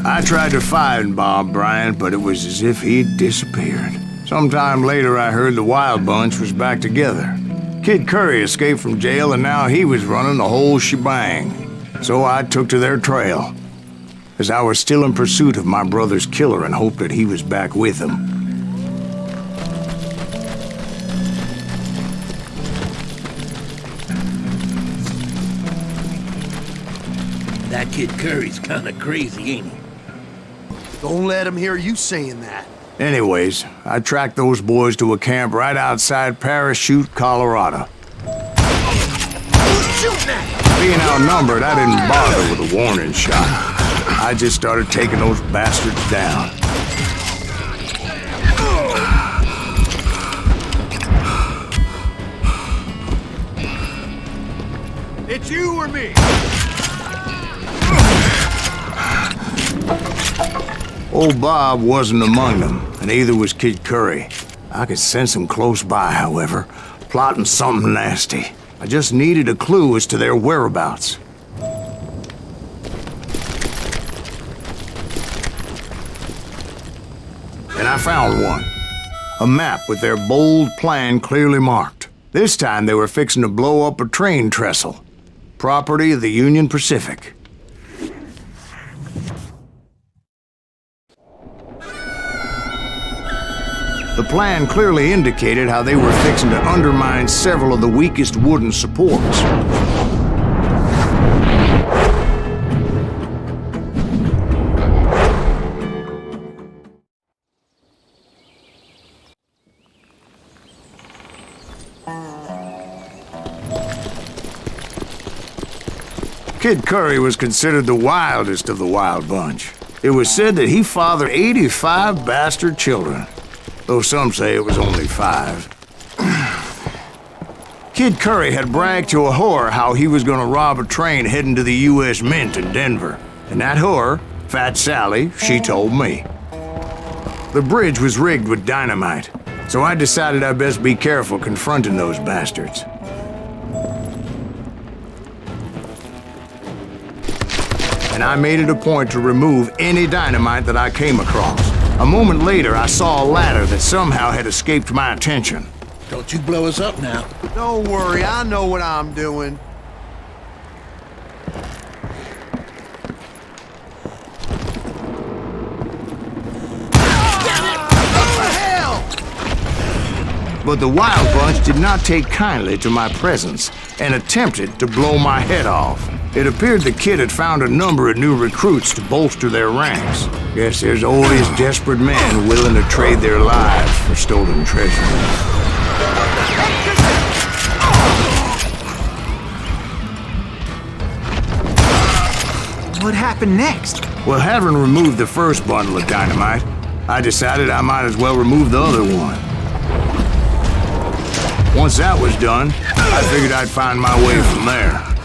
I tried to find Bob Bryant, but it was as if he'd disappeared. Sometime later, I heard the Wild Bunch was back together. Kid Curry escaped from jail, and now he was running the whole shebang. So I took to their trail, as I was still in pursuit of my brother's killer and hoped that he was back with him. That kid Curry's kinda crazy, ain't he? Don't let him hear you saying that. Anyways, I tracked those boys to a camp right outside Parachute, Colorado. Being outnumbered, I didn't bother with a warning shot. I just started taking those bastards down. It's you or me? Old Bob wasn't among them, and neither was Kid Curry. I could sense him close by, however, plotting something nasty. I just needed a clue as to their whereabouts. And I found one. A map with their bold plan clearly marked. This time they were fixing to blow up a train trestle. Property of the Union Pacific. The plan clearly indicated how they were fixing to undermine several of the weakest wooden supports. Kid Curry was considered the wildest of the Wild Bunch. It was said that he fathered 85 bastard children, though some say it was only 5. Kid Curry had bragged to a whore how he was gonna rob a train heading to the U.S. Mint in Denver. And that whore, Fat Sally, she told me. The bridge was rigged with dynamite, so I decided I'd best be careful confronting those bastards. And I made it a point to remove any dynamite that I came across. A moment later, I saw a ladder that somehow had escaped my attention. Don't you blow us up now. Don't worry, I know what I'm doing. But the Wild Bunch did not take kindly to my presence and attempted to blow my head off. It appeared the kid had found a number of new recruits to bolster their ranks. Guess there's always desperate men willing to trade their lives for stolen treasure. What happened next? Well, having removed the first bundle of dynamite, I decided I might as well remove the other one. Once that was done, I figured I'd find my way from there.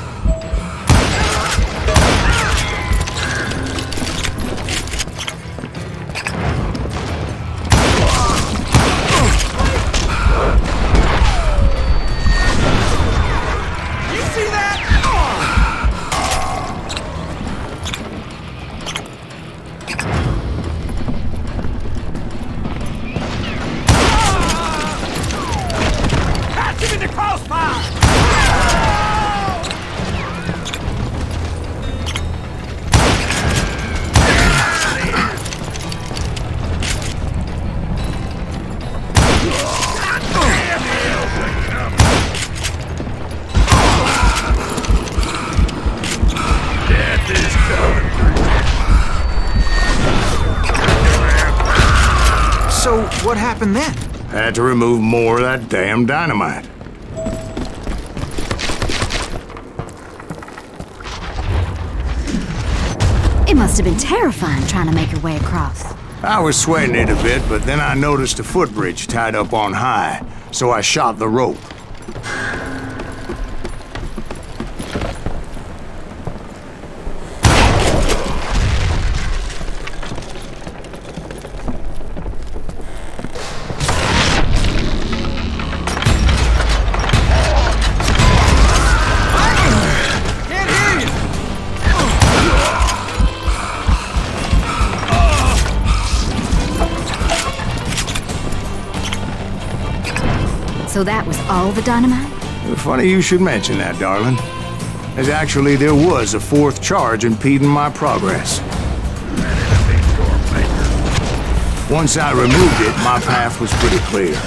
So, what happened then? Had to remove more of that damn dynamite. It must have been terrifying trying to make your way across. I was sweating it a bit, but then I noticed a footbridge tied up on high, so I shot the rope. So that was all the dynamite? Funny you should mention that, darling. As actually there was a fourth charge impeding my progress. Once I removed it, my path was pretty clear.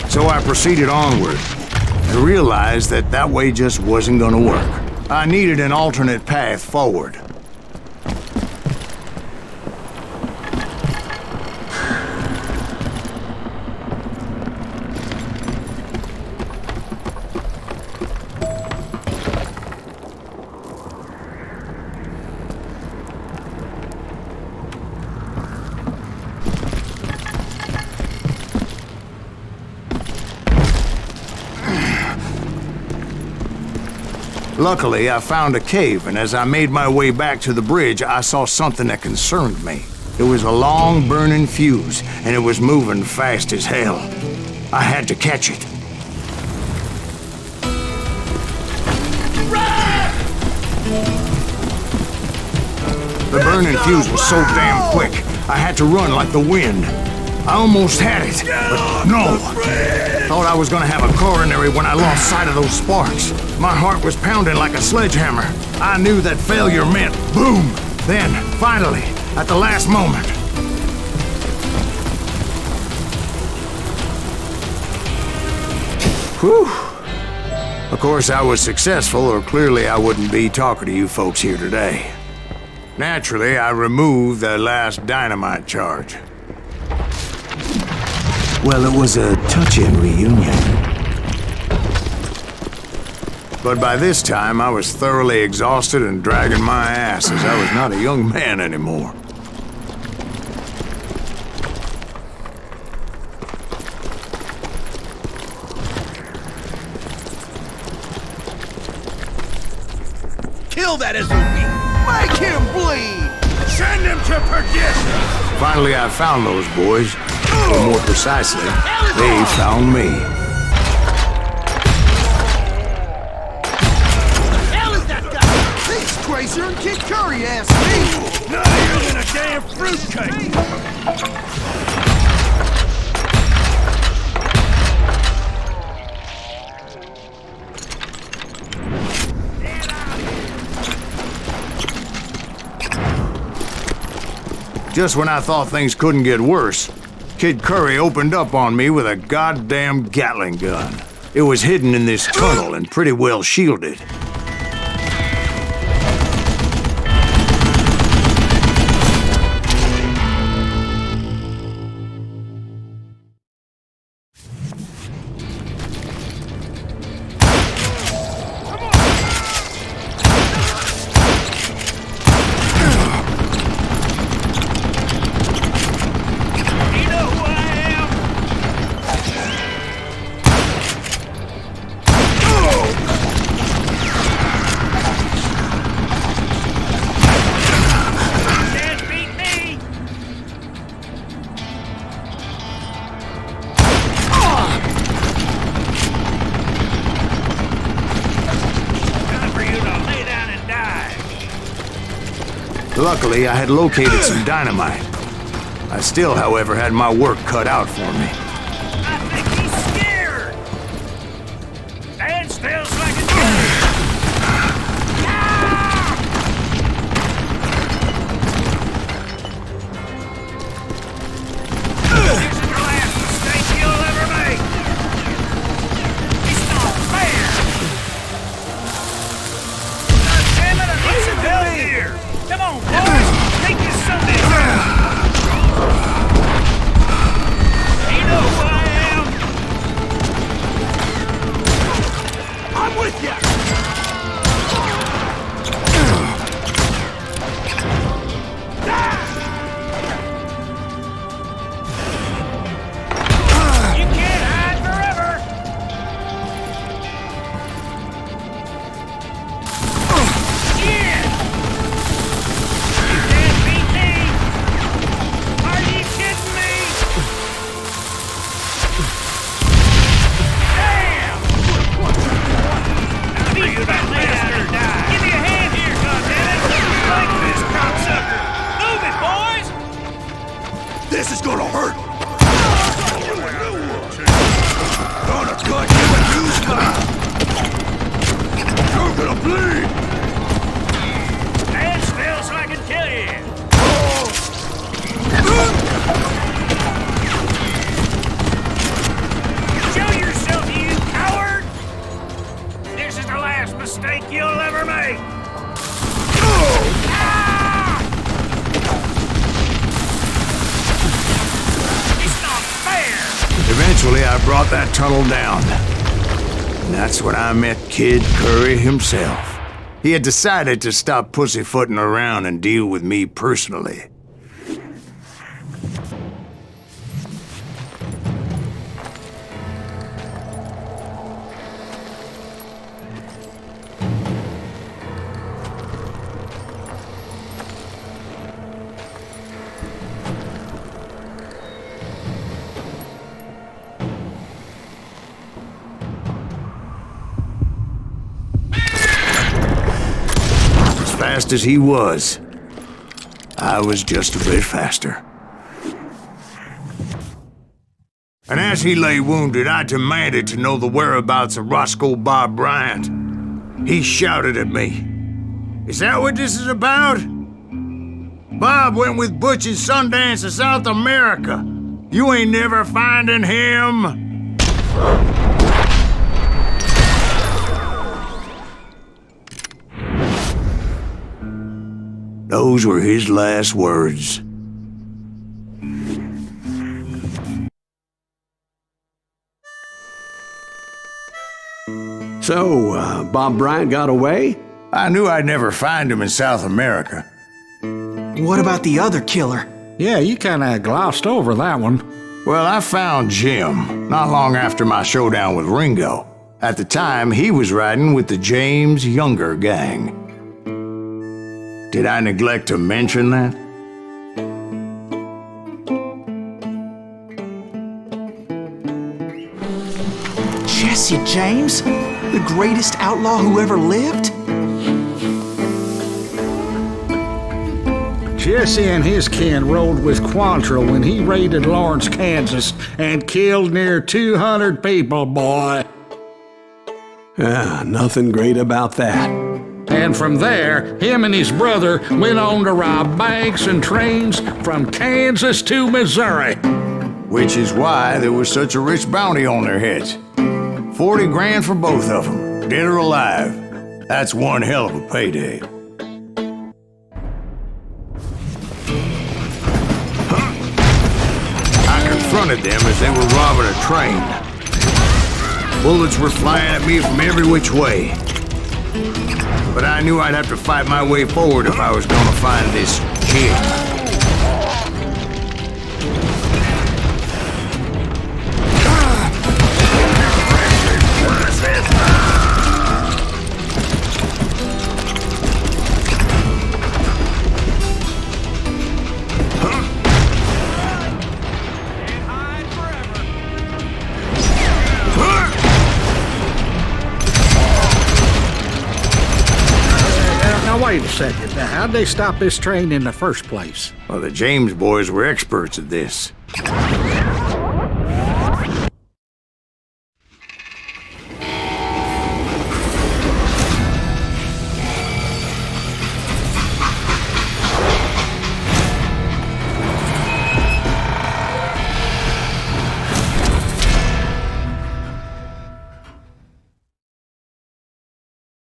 So I proceeded onward. I realized that that way just wasn't gonna work. I needed an alternate path forward. Luckily, I found a cave, and as I made my way back to the bridge, I saw something that concerned me. It was a long, burning fuse, and it was moving fast as hell. I had to catch it. The burning fuse was so damn quick, I had to run like the wind. I almost had it, but no. Thought I was gonna have a coronary when I lost sight of those sparks. My heart was pounding like a sledgehammer. I knew that failure meant boom. Then, finally, at the last moment. Whew. Of course, I was successful, or clearly I wouldn't be talking to you folks here today. Naturally, I removed the last dynamite charge. Well, it was a touching reunion. But by this time, I was thoroughly exhausted and dragging my ass as I was not a young man anymore. Kill that SOB! Make him bleed! Send him to perdition! Finally, I found those boys. Or more precisely, they found me. Hell is that guy? He's crazier than Kid Curry asked me! Not even a damn fruitcake! Just when I thought things couldn't get worse, Kid Curry opened up on me with a goddamn Gatling gun. It was hidden in this tunnel and pretty well shielded. Luckily, I had located some dynamite. I still, however, had my work cut out for me. I think he's scared! Dan feels like a killer! This is the last mistake you'll ever make! It's not fair! God damn it, I need some help here! Come on, boys! Take this Sunday! You know Eventually, I brought that tunnel down. And that's when I met Kid Curry himself. He had decided to stop pussyfooting around and deal with me personally. Fast as he was, I was just a bit faster. And as he lay wounded, I demanded to know the whereabouts of Roscoe Bob Bryant. He shouted at me, "Is that what this is about? Bob went with Butch and Sundance to South America. You ain't never finding him." Those were his last words. So, Bob Bryant got away? I knew I'd never find him in South America. What about the other killer? Yeah, you kinda glossed over that one. Well, I found Jim not long after my showdown with Ringo. At the time, he was riding with the James Younger gang. Did I neglect to mention that? Jesse James? The greatest outlaw who ever lived? Jesse and his kin rode with Quantrill when he raided Lawrence, Kansas, and killed near 200 people, boy. Nothing great about that. And from there, him and his brother went on to rob banks and trains from Kansas to Missouri. Which is why there was such a rich bounty on their heads. 40 grand for both of them, dead or alive. That's one hell of a payday. I confronted them as they were robbing a train. Bullets were flying at me from every which way. But I knew I'd have to fight my way forward if I was gonna find this kid. Now wait a second. Now, how'd they stop this train in the first place? Well, the James boys were experts at this.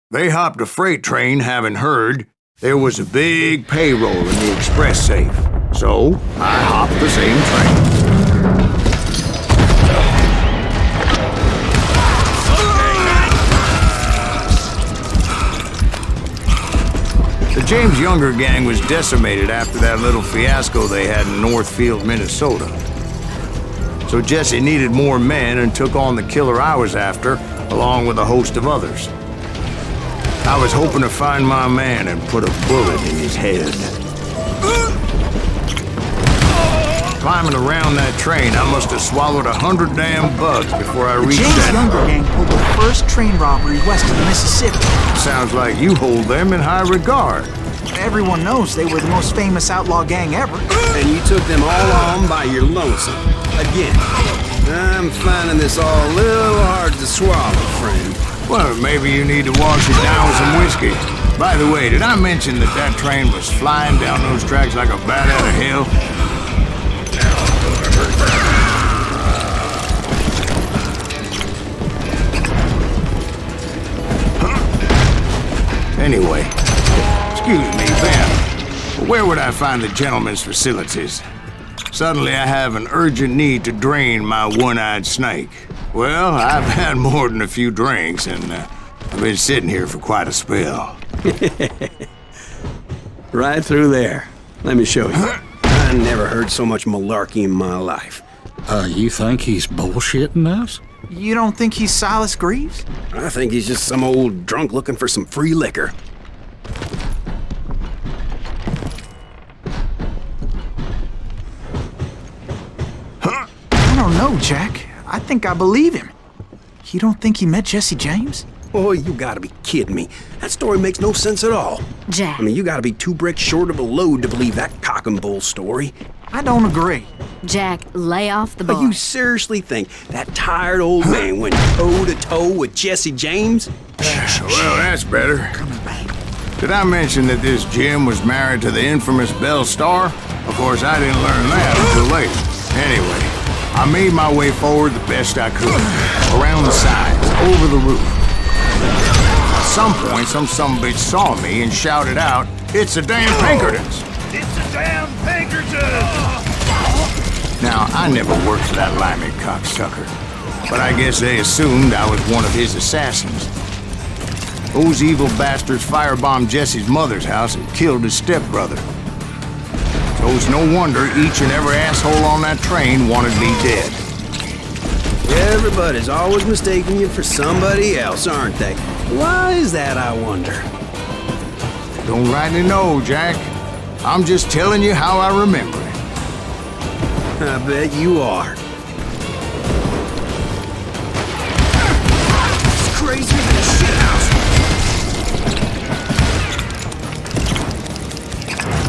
They hopped a freight train having heard there was a big payroll in the express safe. So, I hopped the same train. The James Younger gang was decimated after that little fiasco they had in Northfield, Minnesota. So Jesse needed more men and took on the killer I was after, along with a host of others. I was hoping to find my man and put a bullet in his head. Climbing around that train, I must have swallowed 100 damn bugs before I reached James that. Younger gang pulled the first train robbery west of the Mississippi. Sounds like you hold them in high regard. Everyone knows they were the most famous outlaw gang ever. And you took them all on by your lonesome. Again. I'm finding this all a little hard to swallow, friend. Well, maybe you need to wash it down with some whiskey. By the way, did I mention that that train was flying down those tracks like a bat out of hell? Anyway, excuse me, Ben. Where would I find the gentleman's facilities? Suddenly I have an urgent need to drain my one-eyed snake. Well, I've had more than a few drinks, and I've been sitting here for quite a spell. Right through there. Let me show you. I never heard so much malarkey in my life. You think he's bullshitting us? You don't think he's Silas Greaves? I think he's just some old drunk looking for some free liquor. I don't know, Jack. I think I believe him. You don't think he met Jesse James? Oh, you gotta be kidding me. That story makes no sense at all. Jack. I mean, you gotta be 2 bricks short of a load to believe that cock and bull story. I don't agree. Jack, lay off the But bar. you seriously think that tired old man went toe-to-toe with Jesse James? Well, that's better. Did I mention that this Jim was married to the infamous Belle Starr? Of course, I didn't learn that until later. Anyway, I made my way forward the best I could. Around the sides, over the roof. At some point, some sumbitch saw me and shouted out, "It's the damn Pinkertons!" It's a damn Pinkerton! Now, I never worked for that limey cocksucker, but I guess they assumed I was one of his assassins. Those evil bastards firebombed Jesse's mother's house and killed his stepbrother. So it's no wonder each and every asshole on that train wanted me dead. Everybody's always mistaking you for somebody else, aren't they? Why is that, I wonder? Don't rightly know, Jack. I'm just telling you how I remember it. I bet you are. It's crazier than a shithouse.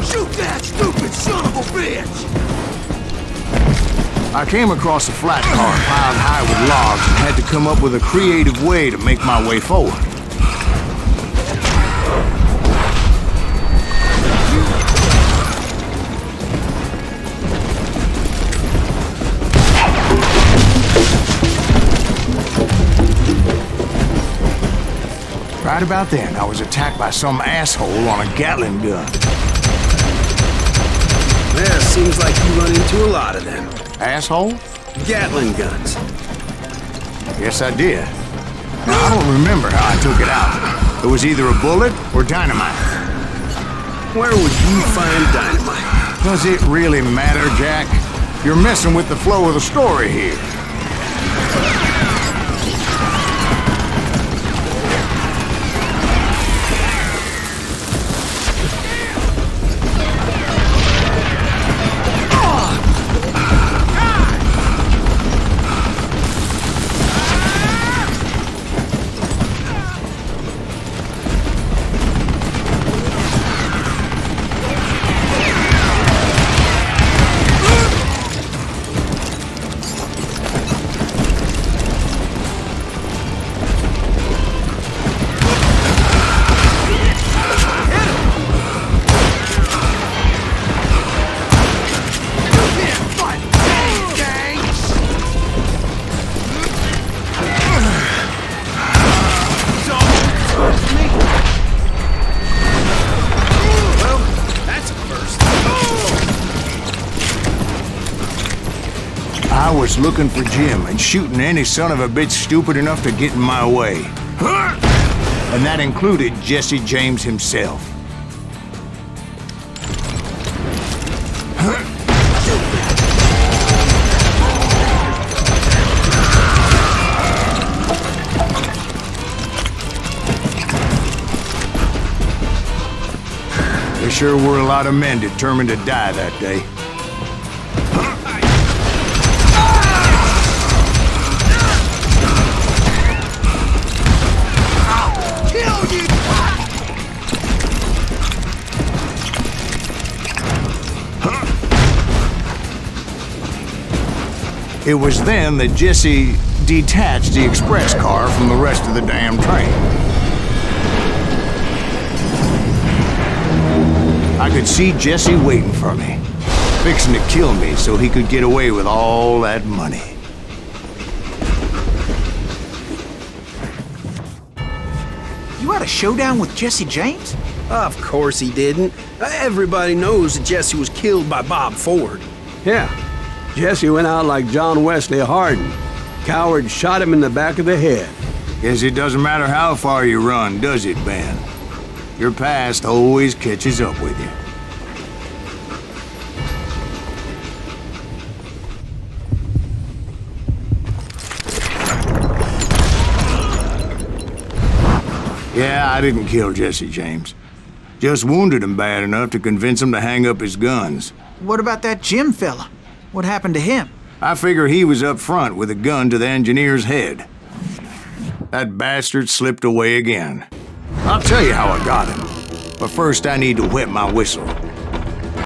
Shoot that stupid son of a bitch! I came across a flat car piled high with logs and had to come up with a creative way to make my way forward. Right about then, I was attacked by some asshole on a Gatling gun. Yeah, seems like you run into a lot of them. Asshole? Gatling guns. Yes, I did. Now, I don't remember how I took it out. It was either a bullet or dynamite. Where would you find dynamite? Does it really matter, Jack? You're messing with the flow of the story here. I was looking for Jim and shooting any son of a bitch stupid enough to get in my way. And that included Jesse James himself. There sure were a lot of men determined to die that day. It was then that Jesse detached the express car from the rest of the damn train. I could see Jesse waiting for me, fixing to kill me so he could get away with all that money. You had a showdown with Jesse James? Of course he didn't. Everybody knows that Jesse was killed by Bob Ford. Yeah, Jesse went out like John Wesley Hardin. Coward shot him in the back of the head. Guess it doesn't matter how far you run, does it, Ben? Your past always catches up with you. Yeah, I didn't kill Jesse James. Just wounded him bad enough to convince him to hang up his guns. What about that Jim fella? What happened to him? I figure he was up front with a gun to the engineer's head. That bastard slipped away again. I'll tell you how I got him. But first I need to wet my whistle.